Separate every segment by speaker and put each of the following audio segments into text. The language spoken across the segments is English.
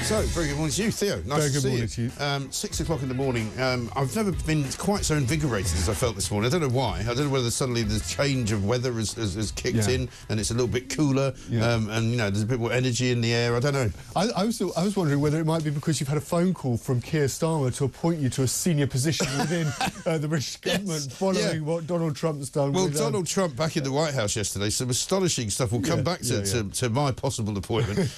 Speaker 1: So, very good morning to you, Theo. Nice to see you.
Speaker 2: Very good morning to you.
Speaker 1: 6 o'clock in the morning. I've never been quite so invigorated as I felt this morning. I don't know why. I don't know whether suddenly the change of weather has kicked in and it's a little bit cooler and, you know, there's a bit more energy in the air. I don't know.
Speaker 2: I was wondering whether it might be because you've had a phone call from Keir Starmer to appoint you to a senior position within the British government following what Donald Trump's done.
Speaker 1: Well, Donald Trump back in the White House yesterday, some astonishing stuff. We'll come back to my possible appointment.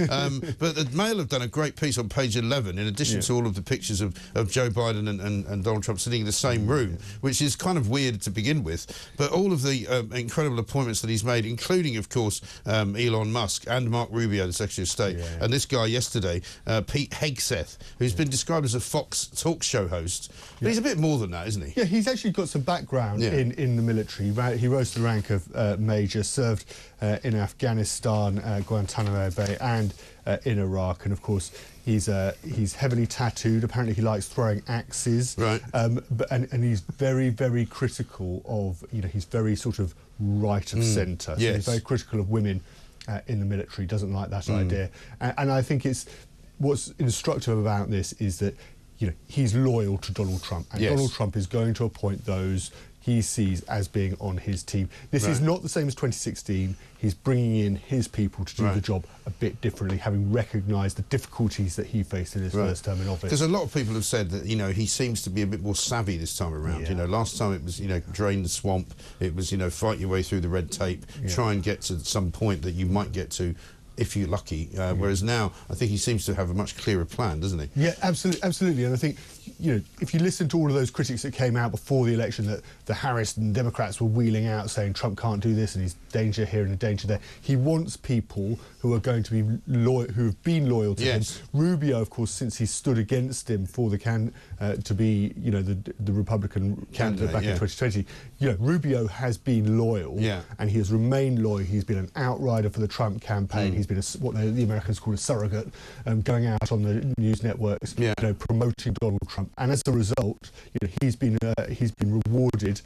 Speaker 1: But the Mail have done a great piece on page 11, in addition to all of the pictures of Joe Biden and Donald Trump sitting in the same room, which is kind of weird to begin with. But all of the incredible appointments that he's made, including, of course, Elon Musk and Mark Rubio, the Secretary of State, and this guy yesterday, Pete Hegseth, who's been described as a Fox talk show host. But he's a bit more than that, isn't he?
Speaker 2: Yeah, he's actually got some background in the military. He rose to the rank of major, served in Afghanistan, Guantanamo Bay, and in Iraq, and of course he's heavily tattooed. Apparently he likes throwing axes,
Speaker 1: right?
Speaker 2: And he's very critical of, you know, he's very sort of right of centre. So he's very critical of women in the military. Doesn't like that idea, and I think what's instructive about this is that, you know, he's loyal to Donald Trump, and Donald Trump is going to appoint those he sees as being on his team. This is not the same as 2016. He's bringing in his people to do the job a bit differently, having recognised the difficulties that he faced in his first term in office.
Speaker 1: Because a lot of people have said that, you know, he seems to be a bit more savvy this time around. You know, last time it was, you know, drain the swamp. It was, you know, fight your way through the red tape, try and get to some point that you might get to if you're lucky. Whereas now, I think he seems to have a much clearer plan, doesn't he?
Speaker 2: Yeah, absolutely. And I think, you know, if you listen to all of those critics that came out before the election, that the Harris and Democrats were wheeling out saying Trump can't do this and he's danger here and a danger there. He wants people who are going to be loyal, who have been loyal to him. Rubio, of course, since he stood against him for the to be, you know, the Republican candidate back in 2020, you know, Rubio has been loyal, and he has remained loyal. He's been an outrider for the Trump campaign. He's been what the Americans call a surrogate, going out on the news networks, you know, promoting Donald Trump, and as a result, you know, he's been rewarded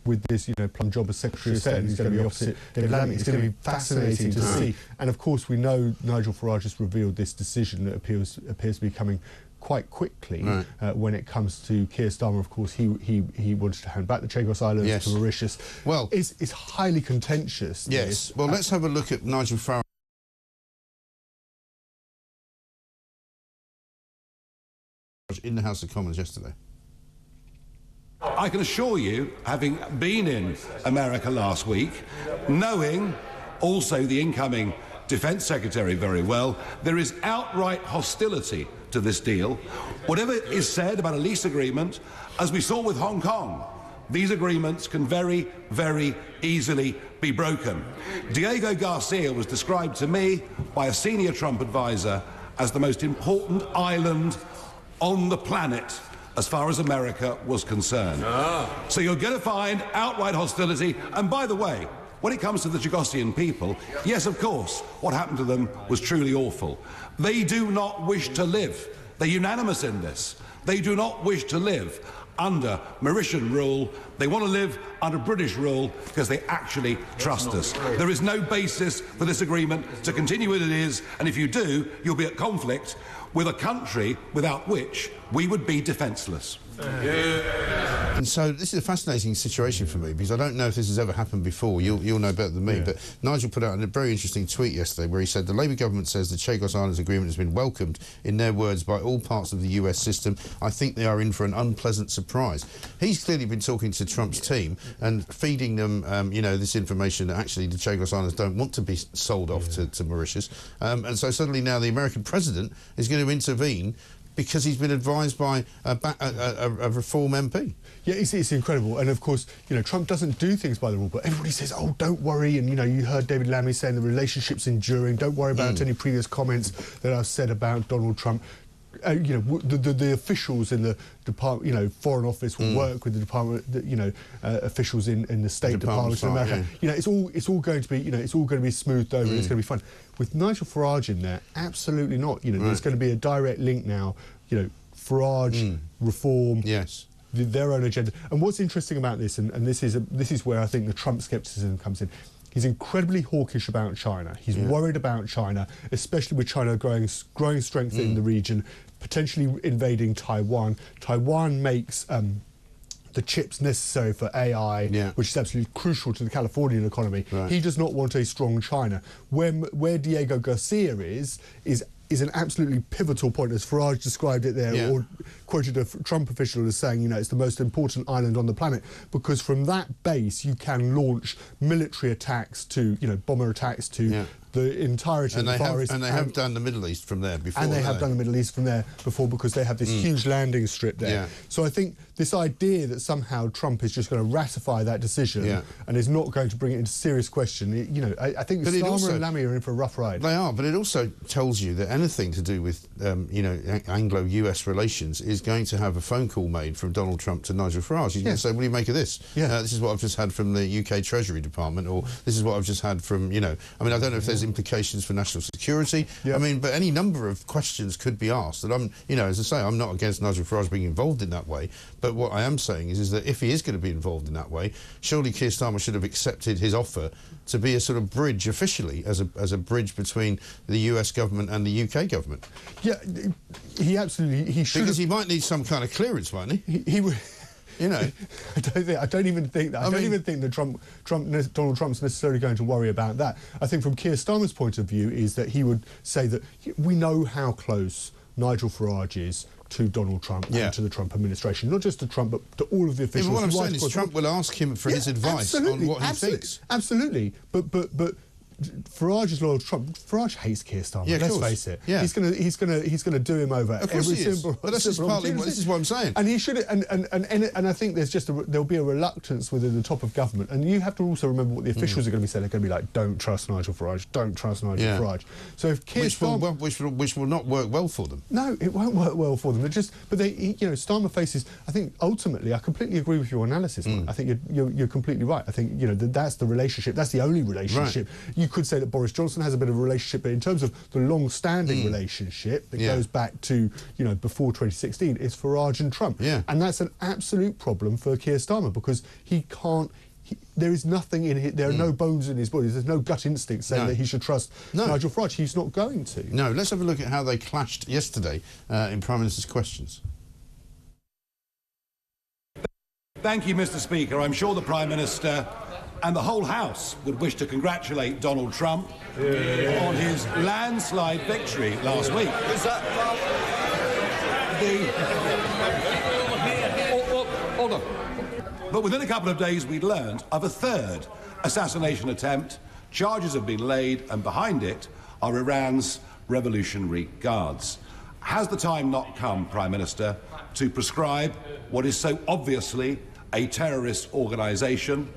Speaker 2: with this, you know, plum job as Secretary of State. And he's going to be opposite David Lammy. It's going to be fascinating to see. And of course, we know Nigel Farage has revealed this decision that appears to be coming quite quickly when it comes to Keir Starmer. Of course, he wanted to hand back the Chagos Islands to Mauritius.
Speaker 1: Well,
Speaker 2: it's highly contentious.
Speaker 1: Yes. Well, let's have a look at Nigel Farage in the House of Commons yesterday.
Speaker 3: I can assure you, having been in America last week, knowing also the incoming Defence Secretary very well, there is outright hostility to this deal. Whatever is said about a lease agreement, as we saw with Hong Kong, these agreements can very easily be broken. Diego Garcia was described to me by a senior Trump advisor as the most important island on the planet as far as America was concerned. So you're going to find outright hostility. And by the way, when it comes to the Chagossian people, yes, of course, what happened to them was truly awful. They do not wish to live. They're unanimous in this. They do not wish to live under Mauritian rule. They want to live under British rule because they actually trust us. There is no basis for this agreement to continue as it is, and if you do, you'll be at conflict with a country without which we would be defenceless.
Speaker 1: And so this is a fascinating situation for me, because I don't know if this has ever happened before. You'll know better than me. But Nigel put out a very interesting tweet yesterday where he said the Labour government says the Chagos Islands agreement has been welcomed, in their words, by all parts of the US system. I think they are in for an unpleasant surprise. He's clearly been talking to Trump's team and feeding them, you know, this information that actually the Chagos Islands don't want to be sold off to Mauritius. And so suddenly now the American president is going to intervene because he's been advised by a Reform MP.
Speaker 2: Yeah, it's incredible. And of course, you know, Trump doesn't do things by the rule, but everybody says, oh, don't worry. And, you know, you heard David Lammy saying the relationship's enduring. Don't worry about any previous comments that I've said about Donald Trump. You know, the officials in the department, you know, Foreign Office will work with the department, you know, officials in the State Department in America. You know, it's all going to be, you know, it's all going to be smoothed over and it's going to be fun. With Nigel Farage in there, absolutely not. You know, there's going to be a direct link now. You know, Farage, Reform, their own agenda. And what's interesting about this, and this is where I think the Trump scepticism comes in, He's incredibly hawkish about China. He's worried about China, especially with China growing strength in the region, potentially invading Taiwan. Taiwan makes the chips necessary for AI, which is absolutely crucial to the Californian economy. He does not want a strong China. Where Diego Garcia is an absolutely pivotal point, as Farage described it there, or quoted a Trump official as saying, you know, it's the most important island on the planet, because from that base you can launch military attacks to, you know, bomber attacks to the entirety of the Far East.
Speaker 1: And they have done the Middle East from there before.
Speaker 2: And they have done the Middle East from there before, because they have this huge landing strip there. So I think this idea that somehow Trump is just going to ratify that decision and is not going to bring it into serious question, you know, I think Starmer and Lammy are in for a rough ride.
Speaker 1: They are, but it also tells you that anything to do with, you know, Anglo-US relations is going to have a phone call made from Donald Trump to Nigel Farage. He's going to say, what do you make of this? This is what I've just had from the UK Treasury Department, or this is what I've just had from, you know, I mean, I don't know if there's implications for national security. I mean, but any number of questions could be asked. And I'm, you know, as I say, I'm not against Nigel Farage being involved in that way, but what I am saying is that if he is going to be involved in that way, surely Keir Starmer should have accepted his offer to be a sort of bridge officially, as a bridge between the US government and the UK government.
Speaker 2: Yeah, he should,
Speaker 1: because he might need some kind of clearance, mightn't he?
Speaker 2: He would.
Speaker 1: You know,
Speaker 2: I don't even think that. I don't even think that Donald Trump's necessarily going to worry about that. I think from Keir Starmer's point of view is that he would say that we know how close Nigel Farage is to Donald Trump and to the Trump administration, not just to Trump, but to all of the officials.
Speaker 1: What I'm saying is Trump will ask him for his advice on what he thinks.
Speaker 2: Absolutely, but Farage is loyal to Trump. Farage hates Keir Starmer. Let's face it. He's gonna do him over every simple.
Speaker 1: But this is partly. This is what I'm saying.
Speaker 2: And he should. And I think there's just there'll be a reluctance within the top of government. And you have to also remember what the officials are going to be saying. They're going to be like, "Don't trust Nigel Farage. Don't trust Nigel Farage." So if Keir Starmer,
Speaker 1: which will not work well for them.
Speaker 2: No, it won't work well for them. But Starmer faces. I think ultimately, I completely agree with your analysis. I think you're completely right. I think that's the relationship. That's the only relationship. You could say that Boris Johnson has a bit of a relationship, but in terms of the long-standing relationship that goes back to, you know, before 2016, it's Farage and Trump. And that's an absolute problem for Keir Starmer, because he can't. There is nothing in it. There are no bones in his body. There's no gut instinct saying that he should trust Nigel Farage. He's not going to.
Speaker 1: No. Let's have a look at how they clashed yesterday in Prime Minister's Questions.
Speaker 3: Thank you, Mr. Speaker. I'm sure the Prime Minister and the whole House would wish to congratulate Donald Trump on his landslide victory last week. Hold on. But within a couple of days, we'd learned of a third assassination attempt. Charges have been laid, and behind it are Iran's Revolutionary Guards. Has the time not come, Prime Minister, to prescribe what is so obviously a terrorist organisation,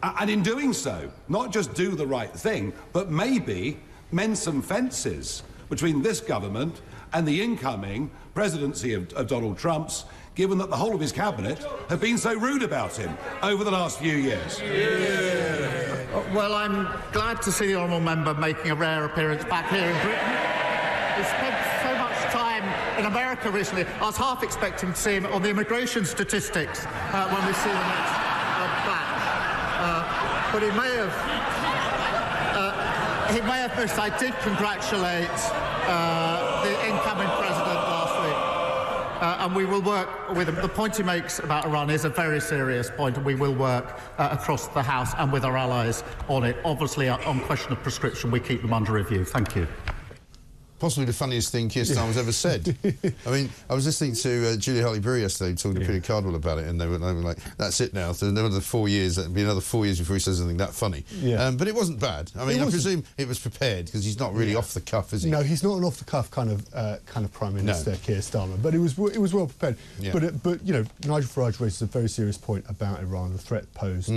Speaker 3: and in doing so, not just do the right thing, but maybe mend some fences between this government and the incoming presidency of Donald Trump's, given that the whole of his cabinet have been so rude about him over the last few years?
Speaker 4: Well, I'm glad to see the honourable member making a rare appearance back here in Britain. He spent so much time in America recently. I was half expecting to see him on the immigration statistics when we see the next back. But he may have missed. I did congratulate the incoming president last week, and we will work with him. The point he makes about Iran is a very serious point, and we will work across the House and with our allies on it. Obviously, on question of prescription, we keep them under review. Thank you.
Speaker 1: Possibly the funniest thing Keir Starmer's ever said. I mean, I was listening to Julia Hartley-Brewer yesterday talking to Peter Cardwell about it, and they were like, that's it now. So another 4 years, that'll be another 4 years before he says anything that funny. But it wasn't bad. I mean, I presume it was prepared, because he's not really off the cuff, is he?
Speaker 2: No, he's not an off-the-cuff kind of Prime Minister, Keir Starmer. But it was well prepared. But you know, Nigel Farage raises a very serious point about Iran, the threat posed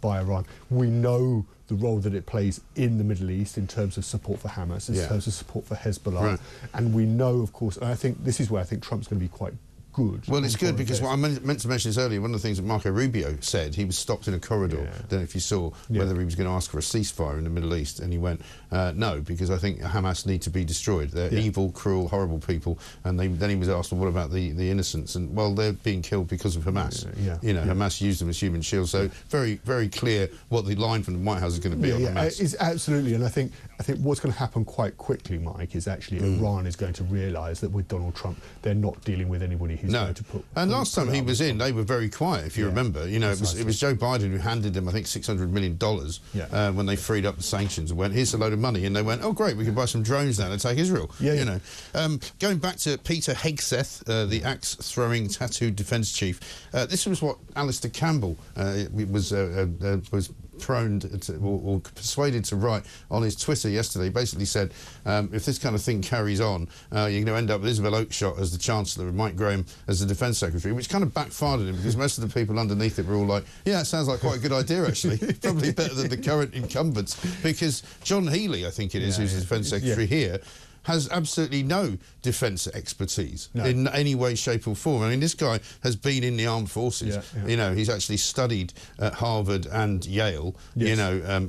Speaker 2: by Iran. We know the role that it plays in the Middle East in terms of support for Hamas, in terms of support for Hezbollah. And we know, of course, and I think this is where I think Trump's going to be good.
Speaker 1: Well, it's good because what I meant to mention this earlier, one of the things that Marco Rubio said, he was stopped in a corridor, I don't know if you saw, whether he was going to ask for a ceasefire in the Middle East, and he went, no, because I think Hamas need to be destroyed. They're evil, cruel, horrible people, and then he was asked, well, what about the innocents? And, well, they're being killed because of Hamas. Hamas used them as human shields, so very, very clear what the line from the White House is going to be on Hamas.
Speaker 2: It's absolutely, and I think what's going to happen quite quickly, Mike, is actually Iran is going to realise that with Donald Trump, they're not dealing with anybody who's going to put...
Speaker 1: And last time he was in, they were very quiet, if you remember. You know, it was Joe Biden who handed them, I think, $600 million when they freed up the sanctions and went, here's a load of money. And they went, oh, great, we can buy some drones now to take Israel. Going back to Peter Hegseth, the axe-throwing tattooed defence chief, this was what Alistair Campbell was prone to, or persuaded to write on his Twitter yesterday. He basically said, if this kind of thing carries on, you're going to end up with Isabel Oakeshott as the Chancellor and Mike Graham as the Defence Secretary, which kind of backfired on him because most of the people underneath it were all like, yeah, it sounds like quite a good idea, actually. Probably better than the current incumbents, because John Healey, I think it is, who's the Defence Secretary here, has absolutely no defence expertise in any way, shape or form. I mean, this guy has been in the armed forces. You know, he's actually studied at Harvard and Yale,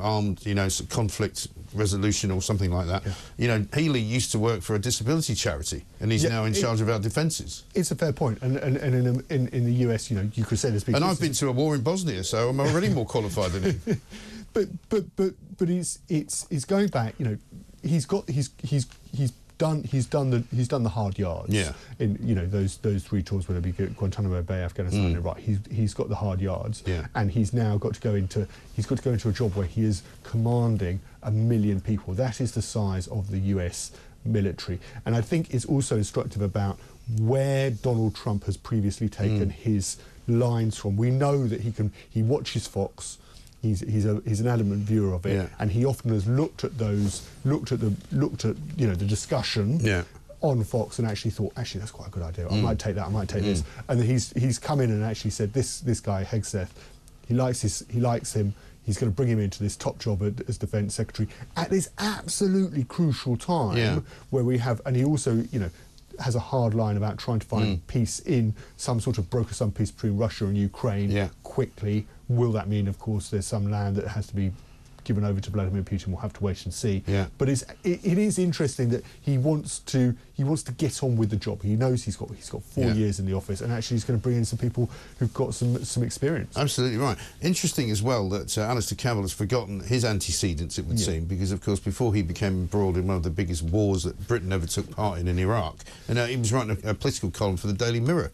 Speaker 1: armed, conflict resolution or something like that. You know, Healey used to work for a disability charity, and he's now in charge of our defences. It's
Speaker 2: a fair point, and in the US, you could say this.
Speaker 1: And I've been to a war in Bosnia, so I'm already more qualified than him.
Speaker 2: But it's going back. He's done the hard yards. In those 3 tours, whether it be Guantanamo Bay, Afghanistan, and Iraq. He's got the hard yards, and he's now got to go into a job where he is commanding 1 million people. That is the size of the US military, and I think it's also instructive about where Donald Trump has previously taken his lines from. We know that he watches Fox. He's an adamant viewer of it, and he often has looked at the discussion on Fox and actually thought, actually that's quite a good idea. I might take that. I might take this. And he's come in and actually said, this guy Hegseth, he likes him. He's going to bring him into this top job as Defence Secretary at this absolutely crucial time where we have, and he also has a hard line about trying to find peace in some sort of broker-some peace between Russia and Ukraine quickly. Will that mean, of course, there's some land that has to be given over to Vladimir Putin? We'll have to wait and see. But it is interesting that he wants to get on with the job. He knows he's got 4 years in the office, and actually he's going to bring in some people who've got some experience.
Speaker 1: Absolutely right. Interesting as well that Alistair Campbell has forgotten his antecedents, it would seem, because of course before he became embroiled in one of the biggest wars that Britain ever took part in Iraq, and he was writing a political column for the Daily Mirror.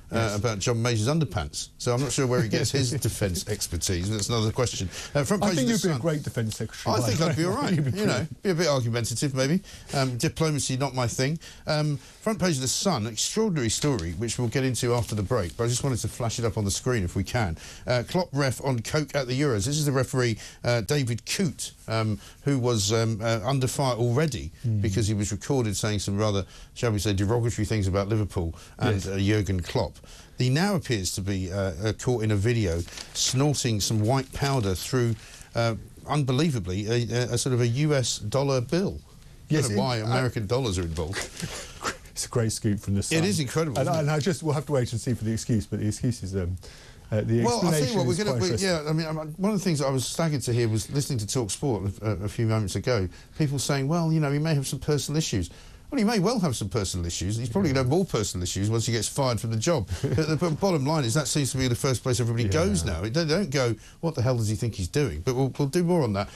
Speaker 1: About John Major's underpants. So I'm not sure where he gets his defence expertise. That's another question. Front page
Speaker 2: I think you'd be
Speaker 1: a
Speaker 2: great Defence Secretary.
Speaker 1: I think I'd be all right. Be a bit argumentative maybe. Diplomacy, not my thing. Front page of the Sun, extraordinary story, which we'll get into after the break, but I just wanted to flash it up on the screen if we can. Klopp ref on coke at the Euros. This is the referee, David Coote, who was under fire already because he was recorded saying some rather, shall we say, derogatory things about Liverpool and Jurgen Klopp. He now appears to be caught in a video snorting some white powder through, unbelievably, a sort of a US dollar bill. I don't know why American dollars are involved.
Speaker 2: It's a great scoop from the Sun.
Speaker 1: It is incredible.
Speaker 2: And we'll have to wait and see for the excuse, but the excuse is the explanation.
Speaker 1: Well, I tell you what, we're going to. I mean, one of the things I was staggered to hear was listening to Talk Sport a few moments ago. People saying, well, he may have some personal issues. Well, he may well have some personal issues. He's probably going to have more personal issues once he gets fired from the job. But the bottom line is that seems to be the first place everybody goes now. They don't go, what the hell does he think he's doing? But we'll do more on that.